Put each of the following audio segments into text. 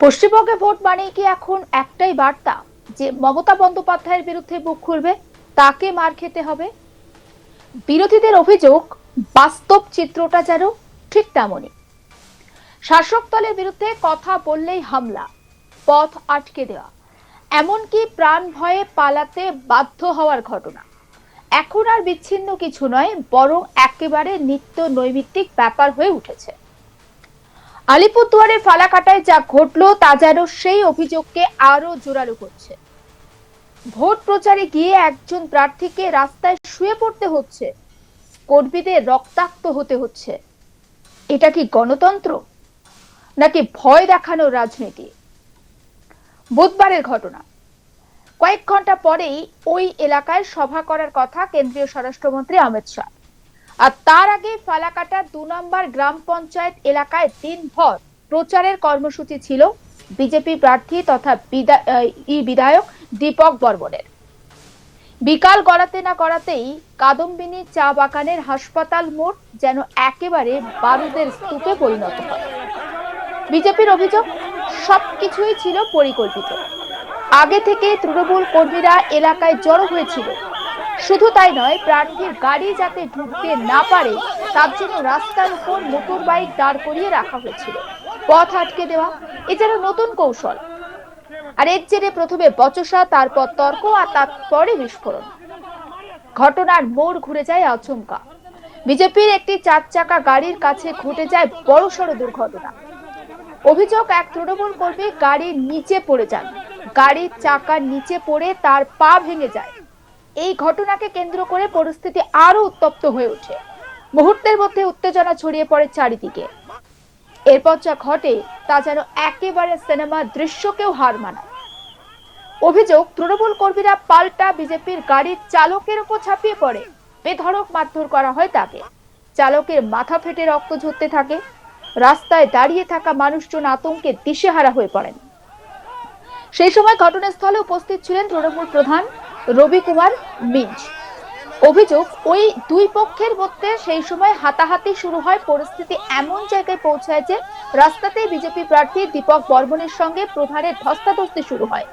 পশ্চিমবঙ্গে ভোট মানেই কি এখন একটাই বার্তা যে মমতা বন্দ্যোপাধ্যায়ের বিরুদ্ধে মুখ খুলবে, তাকে মার খেতে হবে? বিরোধীদের অভিযোগ, বাস্তব চিত্রটা যেন ঠিক তেমনই। শাসক দলের বিরুদ্ধে কথা বললেই হামলা, পথ আটকে দেওয়া, এমনকি প্রাণ ভয়ে পালাতে বাধ্য হওয়ার ঘটনা এখন আর বিচ্ছিন্ন কিছু নয়, বরং একেবারে নিত্য নৈমিত্তিক ব্যাপার হয়ে উঠেছে। আলিপুরদুয়ারের ফালাকাটায় যা ঘটলো তা যেন সেই অভিযোগকে আরো জোরালো করছে। ভোট প্রচারে গিয়ে একজন প্রার্থীকে রাস্তায় শুয়ে পড়তে হচ্ছে, কর্মীদের রক্তাক্ত হতে হচ্ছে। এটা কি গণতন্ত্র নাকি ভয় দেখানোর রাজনীতি? বুধবারের ঘটনা। কয়েক ঘন্টা পরেই ওই এলাকায় সভা করার কথা কেন্দ্রীয় স্বরাষ্ট্রমন্ত্রী অমিত শাহ। আর তার আগে ফালাকাটা ২ নম্বর গ্রাম পঞ্চায়েত এলাকায় দিনভর প্রচারের কর্মসূচি ছিল বিজেপি প্রার্থী তথা বিধায়ক দীপক বর্মনের। বিকাল গড়াতে না গড়াতেই কাদম্বিনী চা বাগানের হাসপাতাল মোড় যেন একেবারে বারুদের স্তূপে পরিণত হয়। বিজেপির অভিযোগ, সবকিছুই ছিল পরিকল্পিত। আগে থেকে তৃণমূল কর্মীরা এলাকায় জড়ো হয়েছিল। শুধু তাই নয়, প্রার্থীর গাড়ি যাতে ঢুকতে না পারে তার জন্য রাস্তার উপর মোটর বাইক দাঁড় করিয়ে রাখা হয়েছিল, পথ আটকে দেওয়া। এ যেন নতুন কৌশল। আর এর জেরে প্রথমে বচসা, তারপর তর্ক, আর তারপরে বিস্ফোরণ। ঘটনার মোড় ঘুরে যায় আচমকা। বিজেপির একটি 4 চাকা গাড়ির কাছে ঘটে যায় বড়সড় দুর্ঘটনা। অভিযোগ, এক তৃণমূল কর্মী গাড়ির নিচে পড়ে যান। গাড়ির চাকার নিচে পড়ে তার পা ভেঙে যায়। এই ঘটনাকে কেন্দ্র করে পরিস্থিতি আরো উত্তপ্ত হয়ে ওঠে। মুহূর্তের মধ্যে উত্তেজনা ছড়িয়ে পড়ে চারিদিকে। এরপর যা ঘটে তা যেন একেবারে সিনেমার দৃশ্যকেও হার মানায়। অভিযোগ, তৃণমূল কর্মীরা পাল্টা বিজেপির গাড়ির চালকের উপর ঝাঁপিয়ে পড়ে। বেধড়ক মারধর করা হয় তাকে। চালকের মাথা ফেটে রক্ত ঝরতে থাকে। রাস্তায় দাঁড়িয়ে থাকা মানুষজন আতঙ্কে দিশেহারা হয়ে পড়েন। সেই সময় ঘটনাস্থলে উপস্থিত ছিলেন তৃণমূল প্রধান রবি কুমার মিঞ্জ। অভিযোগ, ওই দুই পক্ষের মধ্যে সেই সময় হাতাহাতি শুরু হয়। পরিস্থিতি এমন জায়গায় পৌঁছায় যে রাস্তাতেই বিজেপি প্রার্থী দীপক বর্মনের সঙ্গে প্রধানের ধস্তাধস্তি শুরু হয়।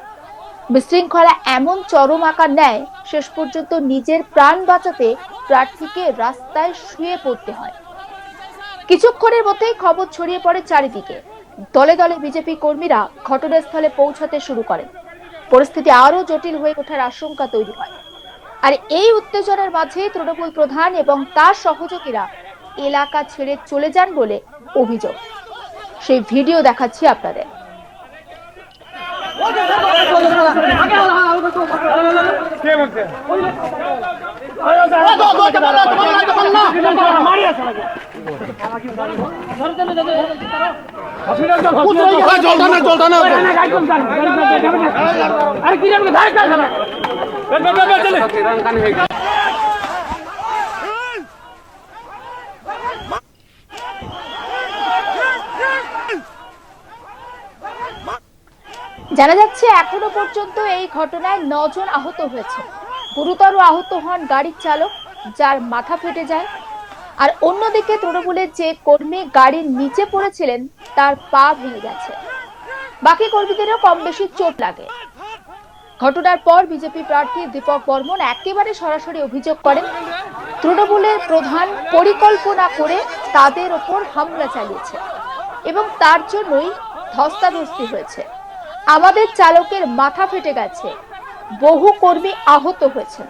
বিশৃঙ্খলা এমন চরম আকার নেয়, শেষ পর্যন্ত নিজের প্রাণ বাঁচাতে প্রার্থীকে রাস্তায় শুয়ে পড়তে হয়। কিছুক্ষণের মধ্যেই খবর ছড়িয়ে পড়ে চারিদিকে। দলে দলে বিজেপি কর্মীরা ঘটনাস্থলে পৌঁছাতে শুরু করেন। পরিস্থিতি আরো জটিল হয়ে ওঠার আশঙ্কা তৈরি হয়। আর এই উত্তেজনার মাঝে তৃণমূল প্রধান এবং তার সহযোগীরা এলাকা ছেড়ে চলে যান বলে অভিযোগ। সেই ভিডিও দেখাচ্ছি আপনাদের। জানা যাচ্ছে এখনো পর্যন্ত এই ঘটনায় 9 জন আহত হয়েছে। গুরুতর আহত হন গাড়ির চালক, যার মাথা ফেটে যায়। আর অন্যদিকে তৃণমূলের যে কর্মী গাড়ির নিচে পড়েছিলেন তার পা ভেঙে গেছে। বাকি কর্মীদেরও কম বেশি চোট লাগে। ঘটনার পর বিজেপি প্রার্থী দীপক বর্মন একেবারে সরাসরি অভিযোগ করেন, তৃণমূলের প্রধান পরিকল্পনা করে তাদের ওপর হামলা চালিয়েছে এবং তার জন্যই ধস্তাধস্তি হয়েছে। আমাদের চালকের মাথা ফেটে গেছে, বহু কর্মী আহত হয়েছেন।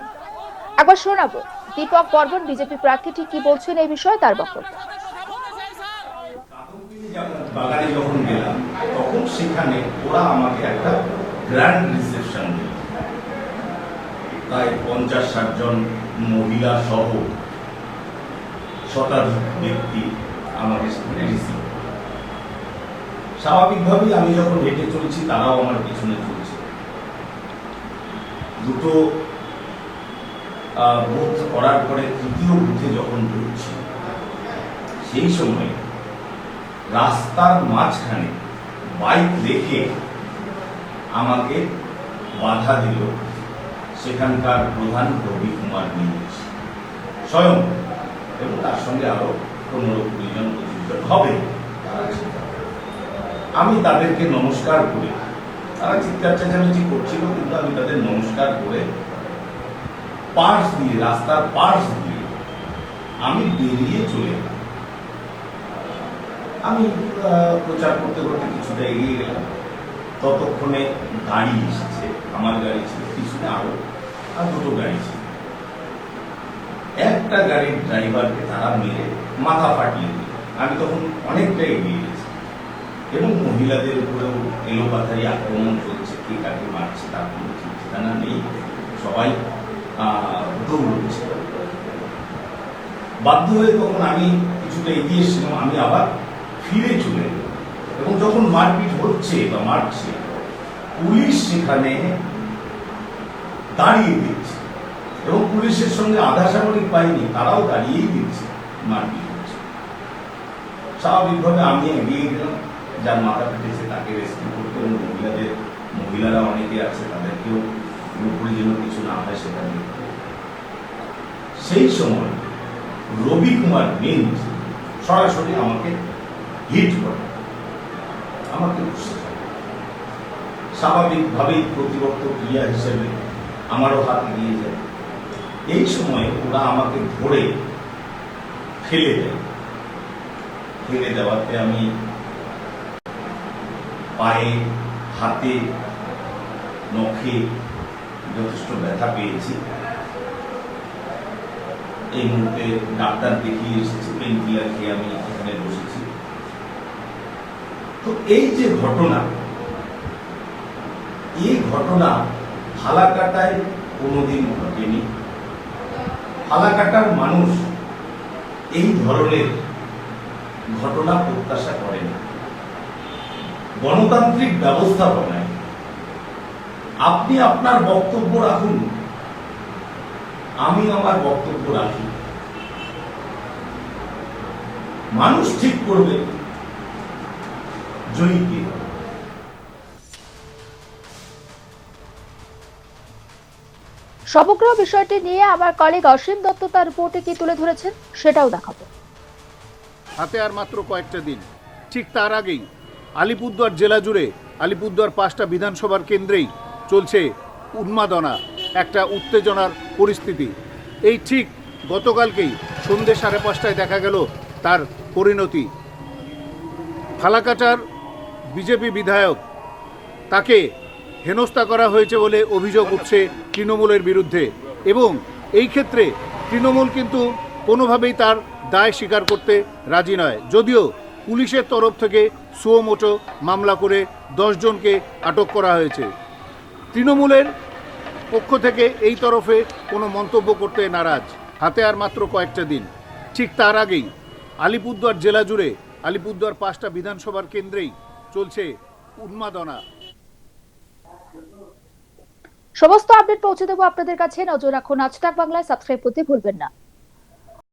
একবার শোনাবো দীপক বর্মন বিজেপি প্রার্থী ঠিক কি বলছেন এই বিষয়ে, তার বক্তব্য। বাগানে যখন গেলাম তখন সেখানে ওরা আমাকে একটা গ্র্যান্ড রিসেপশন দিল। প্রায় 50-60 জন মহিলা সহ শতাধিক ব্যক্তি আমাকে সেখানে রিসিভ। স্বাভাবিকভাবেই আমি যখন হেঁটে চলছি তারাও আমার পিছনে চলছে। দুটো বুথ করার পরে তৃতীয় বুথে যখন ঢুকছি সেই সময় রাস্তার মাঝখানে বাইক রেখে আমাকে বাধা দিল সেখানকার প্রধান রবি কুমার মিঞ্জ স্বয়ং, এবং তার সঙ্গে আরো 15-20 জন প্রতিযোগিতা হবে। আমি তাদেরকে নমস্কার করে, তারা চিৎকার চেঁচামেচি করছিল কিন্তু আমি তাদের নমস্কার করে পাশ দিয়ে, রাস্তার পাশ দিয়ে আমি বেরিয়ে চলে এলাম। আমি প্রচার করতে করতে কিছুটা এগিয়ে গেলাম, ততক্ষণে গাড়ি এসেছে, আমার গাড়ি ছিল, পিছনে আরো আর দুটো গাড়ি ছিল। একটা গাড়ির ড্রাইভারকে তারা মেরে মাথা ফাটিয়ে দিল। আমি তখন অনেকটা এগিয়ে গেছি এবং মহিলাদের উপরেও এলোপাথারি আক্রমণ চলছে, কে কাকে মারছে তার কোনো ঠিক ঠিকানা নেই, সবাই দৌড়চ্ছে। বাধ্য হয়ে তখন আমি কিছুটা এগিয়ে এসেছিলাম, আমি আবার ফিরে চলে এলাম এবং যখন মারপিট হচ্ছে বা মারছে, পুলিশ সেখানে দাঁড়িয়ে দিচ্ছে এবং পুলিশের সঙ্গে আধা সামরিক বাহিনী তারাও দাঁড়িয়েই দিচ্ছে, মারপিট হচ্ছে। স্বাভাবিকভাবে আমি এগিয়ে গেলাম, যার মাথা ফেটেছে তাকে রেস্কিউ করতে, এবং মহিলারা অনেকে আছে, তাদেরকেও পুরোপুরি যেন কিছু না হয় সেটা দেখতে। সেই সময় রবি কুমার বেঞ্চ সরাসরি আমাকে হিট করে, আমাকে বসে থাকে। স্বাভাবিকভাবেই প্রতিরক্ত ক্রিয়া হিসেবে আমারও হাত এগিয়ে যায়। এই সময় ওরা আমাকে ধরে ফেলে দেয়। ফেলে দেওয়াতে আমি পায়ে, হাতে, নখে যথেষ্ট ব্যথা পেয়েছি। এই মুহূর্তে ডাক্তার দেখিয়ে এসেছি, পেন কিলার খেয়ে আমি এখানে বসেছি। তো এই যে ঘটনা, এই ঘটনা ফালাকাটায় কোনোদিন ঘটেনি। ফালাকাটার মানুষ এই ধরনের ঘটনা প্রত্যাশা করেন। গণতান্ত্রিক ব্যবস্থাপনায় আপনি আপনার বক্তব্য রাখুন, আমি আমার বক্তব্য রাখি, মানুষ ঠিক করবে জয়ী কে। সমগ্র বিষয়টি নিয়ে আমার কলিগ অসীম দত্ত তার রিপোর্টে কি তুলে ধরেছেন সেটাও দেখাবো। হাতে আর মাত্র কয়েকটা দিন, ঠিক তার আগেই আলিপুরদুয়ার জেলা জুড়ে, আলিপুরদুয়ার 5টা বিধানসভার কেন্দ্রেই চলছে উন্মাদনা, একটা উত্তেজনার পরিস্থিতি। এই ঠিক গতকালকেই সন্ধ্যে 5:30টায় দেখা গেল তার পরিণতি। ফালাকাটার বিজেপি বিধায়ক, তাকে হেনস্থা করা হয়েছে বলে অভিযোগ উঠছে তৃণমূলের বিরুদ্ধে, এবং এই ক্ষেত্রে তৃণমূল কিন্তু কোনোভাবেই তার দায় স্বীকার করতে রাজি নয়, যদিও পুলিশের তরফ থেকে সুও মোটো মামলা করে 10 জনকে আটক করা হয়েছে। তৃণমূলের পক্ষ থেকে এই তরফে কোনো মন্তব্য করতে নারাজ। হাতে আর মাত্র কয়েকটা দিন, ঠিক তার আগেই আলিপুরদুয়ার জেলা জুড়ে, আলিপুরদুয়ার 5টা বিধানসভার কেন্দ্রেই চলছে উন্মাদনা। সমস্ত আপডেট পৌঁছে দেবো আপনাদের কাছে। নজর রাখুন আজ তাক বাংলায়, সাবস্ক্রাইব করতে ভুলবেন না।